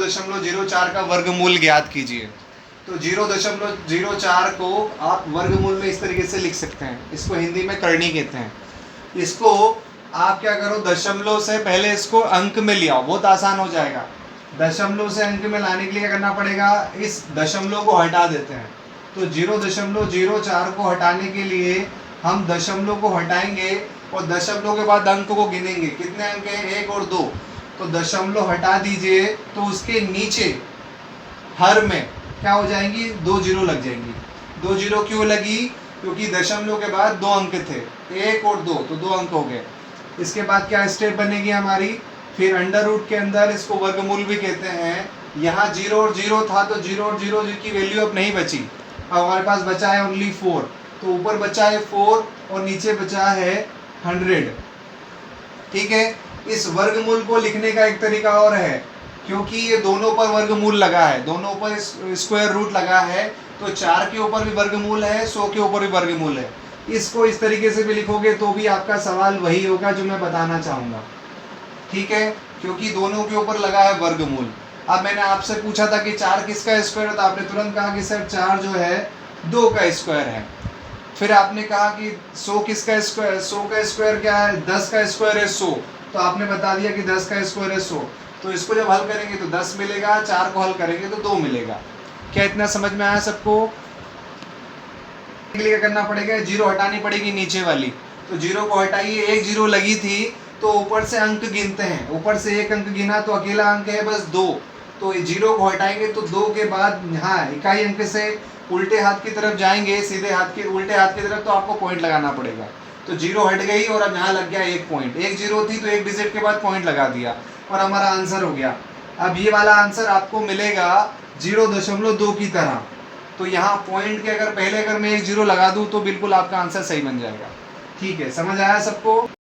0.04 का वर्गमूल ज्ञात कीजिए। तो 0.04 को आप वर्गमूल में इस तरीके से लिख सकते हैं, इसको हिंदी में करनी कहते हैं। इसको आप क्या करो, दशमलव से पहले इसको अंक में ले आओ, बहुत आसान हो जाएगा। दशमलव से अंक में लाने के लिए क्या करना पड़ेगा, इस दशमलव को हटा देते हैं। तो 0.04 को हटाने के लिए हम दशमलव को हटाएंगे और दशमलव के बाद अंक को गिनेंगे। कितने अंक हैं, 1 और 2। तो दशमलव हटा दीजिए, तो उसके नीचे हर में क्या हो जाएंगी, 2 जीरो लग जाएंगी। 2 जीरो क्यों लगी, क्योंकि दशमलव के बाद 2 अंक थे, 1 और 2, तो 2 अंक हो गए। इसके बाद क्या स्टेप बनेगी हमारी, फिर अंडर रूट के अंदर, इसको वर्गमूल भी कहते हैं। यहाँ 0 और 0 था, तो 0 और 0 की वैल्यू अब नहीं बची। अब हमारे पास बचा है ओनली 4, तो ऊपर बचा है 4 और नीचे बचा है 100। ठीक है। इस वर्गमूल को लिखने का एक तरीका और है, क्योंकि ये दोनों पर वर्गमूल लगा है, दोनों पर स्क्वायर रूट लगा है, तो 4 के ऊपर भी वर्गमूल है, 100 के ऊपर भी वर्गमूल है। इसको इस तरीके से भी लिखोगे तो भी आपका सवाल वही होगा जो मैं बताना चाहूँगा। ठीक है, क्योंकि दोनों के ऊपर लगा है वर्गमूल। अब मैंने आपसे पूछा था कि 4 किसका स्क्वायर है, तो आपने तुरंत कहा कि सर 4 जो है 2 का स्क्वायर है। फिर आपने कहा कि 100 किसका स्क्वायर, 100 का स्क्वायर क्या है, 10 का स्क्वायर है 100, तो आपने बता दिया कि 10 का स्क्वायर है 100। तो इसको जब हल करेंगे तो 10 मिलेगा, 4 को हल करेंगे तो 2 मिलेगा। क्या इतना समझ में आया सबको? क्या करना पड़ेगा, 0 हटानी पड़ेगी नीचे वाली। तो 0 को हटाइए, 1 0 लगी थी, तो ऊपर से अंक गिनते हैं। ऊपर से एक अंक गिना तो अकेला अंक है बस 2, तो 0 को हटाएंगे तो 2 के बाद हाँ इकाई अंक से उल्टे हाथ की तरफ जाएंगे, सीधे हाथ के उल्टे हाथ की तरफ, तो आपको पॉइंट लगाना पड़ेगा। तो 0 हट गई और अब यहाँ लग गया 1 पॉइंट। 1 0 थी तो 1 डिजिट के बाद पॉइंट लगा दिया और हमारा आंसर हो गया। अब ये वाला आंसर आपको मिलेगा 0.2 की तरह। तो यहाँ पॉइंट के अगर पहले अगर मैं 1 0 लगा दूँ तो बिल्कुल आपका आंसर सही बन जाएगा। ठीक है, समझ आया सबको?